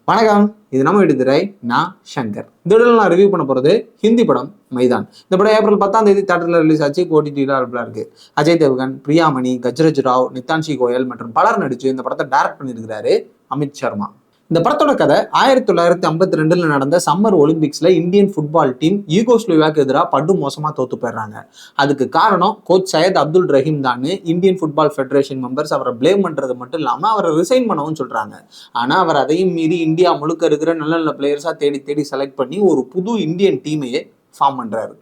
வணக்கம், இது நம்ம விடுதிரை. நான் சங்கர். இந்த வீடியோவில் நான் ரிவ்யூ பண்ண போகிறது ஹிந்தி படம் மைதான். இந்த படம் ஏப்ரல் 10ஆம் தேதி தேட்டரில் ரிலீஸ் ஆச்சு. ஓடிடியில் அவைலபிளாக இருக்குது. அஜய் தேவ்கன், பிரியாமணி, கஜ்ராஜ் ராவ், நித்தான்ஷி கோயல் மற்றும் பலர் நடிச்சு இந்த படத்தை டைரக்ட் பண்ணியிருக்கிறாரு அமித் சர்மா. இந்த படத்தோட கதை 1952 நடந்த சம்மர் ஒலிம்பிக்ஸ்ல இந்தியன் ஃபுட்பால் டீம் யூகோஸ்லோவியாவுக்கு எதிராக படு மோசமா தோத்து போயிடுறாங்க. அதுக்கு காரணம் கோச் சையத் அப்துல் ரஹீம் தான். இந்தியன் ஃபுட்பால் ஃபெடரேஷன் மெம்பர்ஸ் அவரை பிளேம் பண்றது மட்டும் இல்லாம அவரை ரிசைன் பண்ணவும் சொல்றாங்க. ஆனா அவர் அதையும் மீறி இந்தியா முழுக்க இருக்கிற நல்ல நல்ல பிளேயர்ஸா தேடி தேடி செலக்ட் பண்ணி ஒரு புது இந்தியன் டீமையே ஃபார்ம் பண்றாரு.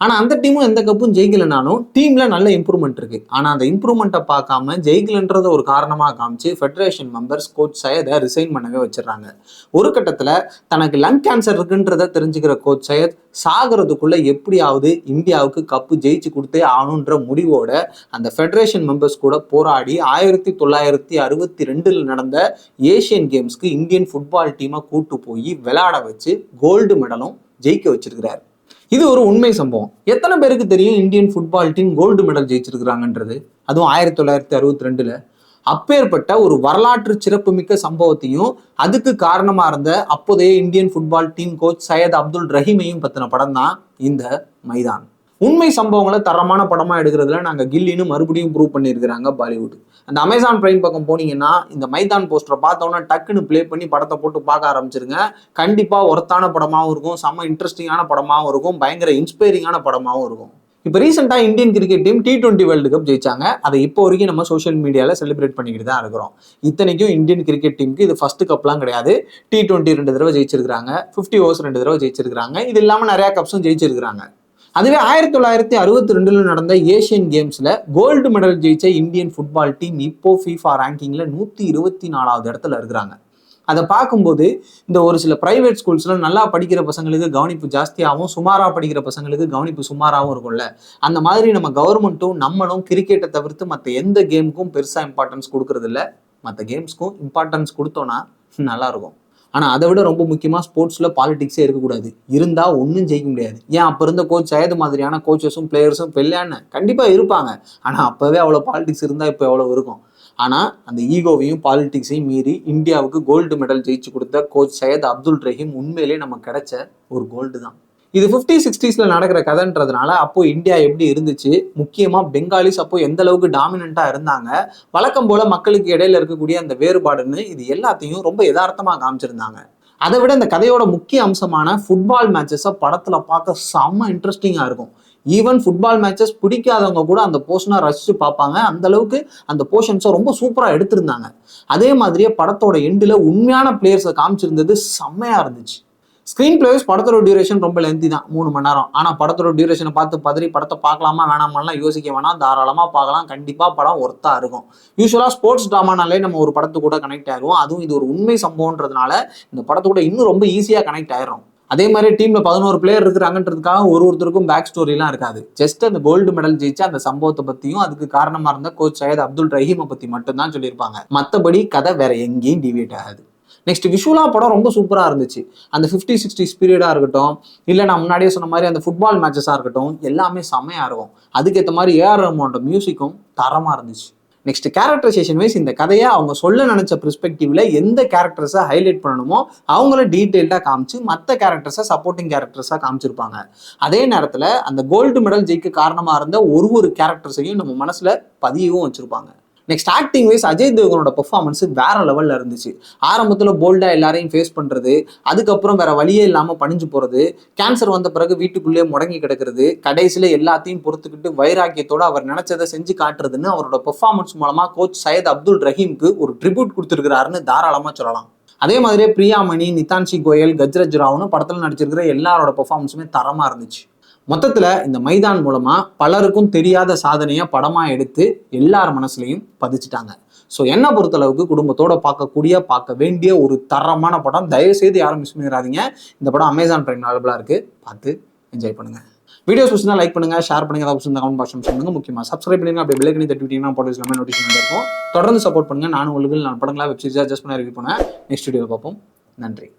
ஆனா அந்த டீமும் எந்த கப்பும் ஜெயிக்கலனாலும் டீம்ல நல்ல இம்ப்ரூவ்மெண்ட் இருக்கு. ஆனா அந்த இம்ப்ரூவ்மெண்ட்டை பார்க்காம ஜெயிக்கலன்றத ஒரு காரணமாக காமிச்சு ஃபெடரேஷன் மெம்பர்ஸ் கோச் சையதை ரிசைன் பண்ணவே வச்சிடறாங்க. ஒரு கட்டத்துல தனக்கு லங் கேன்சர் இருக்குன்றத தெரிஞ்சுக்கிற கோச் சையத் சாகிறதுக்குள்ள எப்படியாவது இந்தியாவுக்கு கப்பு ஜெயிச்சு கொடுத்தே ஆகணுன்ற முடிவோட அந்த ஃபெடரேஷன் மெம்பர்ஸ் கூட போராடி 1962 நடந்த ஏசியன் கேம்ஸ்க்கு இந்தியன் ஃபுட்பால் டீமை கூட்டு போய் விளையாட வச்சு கோல்டு மெடலும் ஜெயிக்க வச்சிருக்கிறார். இது ஒரு உண்மை சம்பவம். எத்தனை பேருக்கு தெரியும் Indian football team gold medal ஜெயிச்சிருக்கிறாங்கன்றது? அதுவும் 1962. அப்பேற்பட்ட ஒரு வரலாற்று சிறப்புமிக்க சம்பவத்தையும் அதுக்கு காரணமா இருந்த அப்போதைய Indian football team coach Syed Abdul ரஹீமையும் பத்தின படம் தான் இந்த மைதான். உண்மை சம்பவங்களை தரமான படமா எடுக்கிறதுல நாங்க கில்லின்னு மறுபடியும் ப்ரூவ் பண்ணியிருக்கிறாங்க பாலிவுட். அந்த அமேசான் பிரைம் பக்கம் போனீங்கன்னா இந்த மைதான் போஸ்டரை பார்த்தோன்னா டக்குன்னு பிளே பண்ணி படத்தை போட்டு பார்க்க ஆரம்பிச்சிருங்க. கண்டிப்பா ஒர்த்தான படமாகவும் இருக்கும், செம்ம இன்ட்ரெஸ்டிங்கான படமாகவும் இருக்கும், பயங்கர இன்ஸ்பைரிங்கான படமாகவும் இருக்கும். இப்போ ரீசெண்டாக Indian cricket team T20 world cup ஜெயிச்சாங்க. அதை இப்போ வரைக்கும் நம்ம சோஷியல் மீடியாவில் செலிப்ரேட் பண்ணிக்கிட்டு தான் இருக்கிறோம். இத்தனைக்கும் இந்தியன் கிரிக்கெட் டீமுக்கு இது ஃபர்ஸ்ட் கப்லாம் கிடையாது. T20 2 தடவை ஜெயிச்சிருக்காங்க, 50 ஓவர்ஸ் 2 தடவை ஜெயிச்சிருக்காங்க. இது இல்லாமல் நிறையா கப்ஸும் ஜெயிச்சிருக்காங்க. அதுவே 1962 நடந்த ஏசியன் கேம்ஸ்ல கோல்டு மெடல் ஜெயிச்ச இந்தியன் ஃபுட்பால் டீம் இப்போ FIFA ரேங்கிங்ல 124வது இடத்துல இருக்கிறாங்க. அதை பார்க்கும்போது இந்த ஒரு சில பிரைவேட் ஸ்கூல்ஸ்ல நல்லா படிக்கிற பசங்களுக்கு கவனிப்பு ஜாஸ்தியாகவும் சுமாரா படிக்கிற பசங்களுக்கு கவனிப்பு சுமாராகவும் இருக்கும்ல, அந்த மாதிரி நம்ம கவர்மெண்ட்டும் நம்மளும் கிரிக்கெட்டை தவிர்த்து மற்ற எந்த கேமுக்கும் பெருசா இம்பார்ட்டன்ஸ் கொடுக்கறது இல்லை. மற்ற கேம்ஸ்க்கும் இம்பார்ட்டன்ஸ் கொடுத்தோன்னா நல்லா இருக்கும். ஆனால் அதை விட ரொம்ப முக்கியமாக ஸ்போர்ட்ஸில் பாலிடிக்ஸே இருக்கக்கூடாது. இருந்தால் ஒன்றும் ஜெயிக்க முடியாது. ஏன் அப்போ இருந்த கோச் சையது மாதிரியான கோச்சஸும் பிளேயர்ஸும் பெல்லான்னு கண்டிப்பாக இருப்பாங்க. ஆனால் அப்போவே அவ்வளோ பாலிடிக்ஸ் இருந்தால் இப்போ எவ்வளோ இருக்கும். ஆனால் அந்த ஈகோவையும் பாலிடிக்ஸையும் மீறி இந்தியாவுக்கு கோல்டு மெடல் ஜெயிச்சு கொடுத்த கோச் சையத் அப்துல் ரஹீம் உண்மையிலே நமக்கு கிடைச்ச ஒரு கோல்டு தான். இது 50s 60s நடக்கிற கதைன்றதுனால அப்போ இந்தியா எப்படி இருந்துச்சு, முக்கியமா பெங்காலிஸ் அப்போ எந்த அளவுக்கு டாமினண்டா இருந்தாங்க, வழக்கம் போல மக்களுக்கு இடையில இருக்கக்கூடிய அந்த வேறுபாடுன்னு இது எல்லாத்தையும் ரொம்ப யதார்த்தமா காமிச்சிருந்தாங்க. அதை விட இந்த கதையோட முக்கிய அம்சமான ஃபுட்பால் மேட்சஸை படத்துல பார்க்க செம்ம இன்ட்ரெஸ்டிங்கா இருக்கும். ஈவன் ஃபுட்பால் மேட்சஸ் பிடிக்காதவங்க கூட அந்த போர்ஷனை ரசிச்சு பார்ப்பாங்க. அந்த அளவுக்கு அந்த போர்ஷன்ஸை ரொம்ப சூப்பரா எடுத்திருந்தாங்க. அதே மாதிரியே படத்தோட எண்டில் உண்மையான பிளேயர்ஸை காமிச்சிருந்தது செம்மையா இருந்துச்சு. ஸ்க்ரீன் பிளேஸ் படத்தோட டியூரேஷன் ரொம்ப லென்த்தி தான், 3 மணி நேரம். ஆனால் படத்தோட டியூரேஷனை பார்த்து பதறி படத்தை பார்க்கலாமா வேணாமெல்லாம் யோசிக்க வேணாம், தாராளமாக பார்க்கலாம். கண்டிப்பாக படம் ஒர்த்தாக இருக்கும். யூஸ்வலாக ஸ்போர்ட்ஸ் ட்ராமானாலே நம்ம ஒரு படத்து கூட கனெக்ட் ஆயிடுவோம். அதுவும் இது ஒரு உண்மை சம்பவம்ன்றதுனால இந்த படத்து கூட இன்னும் ரொம்ப ஈஸியாக கனெக்ட் ஆயிரும். அதே மாதிரி டீம்ல 11 பிளேயர் இருக்கிறாங்கன்றதுக்காக ஒருத்தருக்கும் பேக் ஸ்டோரிலாம் இருக்காது. ஜஸ்ட் அந்த கோல்டு மெடல் ஜெயிச்சா அந்த சம்பவத்தை பற்றியும் அதுக்கு காரணமாக இருந்த கோச் சையத் அப்துல் ரஹீமை பற்றி மட்டும்தான் சொல்லியிருப்பாங்க. மற்றபடி கதை வேற எங்கேயும் டிவியேட் ஆகாது. நெக்ஸ்ட் விஷுவலா படம் ரொம்ப சூப்பரா இருந்துச்சு. அந்த 50s 60s பீரியடா இருக்கட்டும், இல்லை நான் முன்னாடியே சொன்ன மாதிரி அந்த ஃபுட்பால் மேட்சஸா இருக்கட்டும், எல்லாமே செம்மையா இருக்கும். அதுக்கேற்ற மாதிரி ஏஆர் ரஹ்மானோட மியூசிக்கும் தரமா இருந்துச்சு. நெக்ஸ்ட் கேரக்டரைசேஷன் வைஸ் இந்த கதையை அவங்க சொல்ல நினைச்ச பெர்ஸ்பெக்டிவ்ல எந்த கேரக்டர்ஸை ஹைலைட் பண்ணணுமோ அவங்கள டீட்டெயில்டா காமிச்சு மற்ற கேரக்டர்ஸை சப்போர்ட்டிங் கேரக்டர்ஸா காமிச்சிருப்பாங்க. அதே நேரத்துல அந்த கோல்டு மெடல் ஜெயிக்க காரணமா இருந்த ஒரு கேரக்டர்ஸையும் நம்ம மனசுல பதியவும் வச்சிருப்பாங்க. நெக்ஸ்ட் ஆக்டிங் வைஸ் அஜய் தேவ்கனோட பெர்ஃபார்மன்ஸ் வேற லெவல்ல இருந்துச்சு. ஆரம்பத்தில் போல்டா எல்லாரையும் ஃபேஸ் பண்றது, அதுக்கப்புறம் வேற வழியே இல்லாம பணிஞ்சு போறது, கேன்சர் வந்த பிறகு வீட்டுக்குள்ளேயே முடங்கி கிடக்கிறது, கடைசியில எல்லாத்தையும் பொறுத்துக்கிட்டு வைராக்கியத்தோட அவர் நினைச்சதை செஞ்சு காட்டுறதுன்னு அவரோட பெர்ஃபார்மன்ஸ் மூலமா கோச் சையத் அப்துல் ரஹீம்க்கு ஒரு ட்ரிபியூட் கொடுத்துருக்கிறாருன்னு தாராளமா சொல்லலாம். அதே மாதிரியே பிரியாமணி, நித்தான்ஷி கோயல், கஜ்ராஜ் ராவ்னு படத்தில் நடிச்சிருக்கிற எல்லாரோட பெர்ஃபார்மன்ஸுமே தரமா இருந்துச்சு. மொத்தத்துல இந்த மைதான் மூலமா பலருக்கும் தெரியாத சாதனையை படமா எடுத்து எல்லார் மனசுலையும் பதிச்சுட்டாங்க. ஸோ என்னை பொறுத்தளவுக்கு குடும்பத்தோட பார்க்க வேண்டிய ஒரு தரமான படம். தயவு செய்து யாரும் மிஸ் பண்ணிடாதீங்க. இந்த படம் அமேசான் பிரைம் அவைலபிளா இருக்கு, பார்த்து என்ஜாய் பண்ணுங்க. வீடியோஸ் பிடிச்சிருந்தா லைக் பண்ணுங்க, ஷேர் பண்ணுங்க, ஏதாவது பிடிச்சிருந்தா கமெண்ட் பாக்ஸ் பண்ணுங்க. முக்கியமா சப்ஸ்கிரைப் பண்ணுங்க, அப்படியே பெல் ஐக்கனை தட்டி விட்டீங்கன்னா போட்டோஸ் எல்லாமே நோட்டிஃபிகேஷன் இருக்கும். தொடர்ந்து சப்போர்ட் பண்ணுங்க. நானும் உங்களுக்கு நான் படங்களா வெப் சீரிஸா ஜஸ்ட் பண்ண ரிவ்யூ பண்ணேன். நெக்ஸ்ட் வீடியோவில் பார்ப்போம். நன்றி.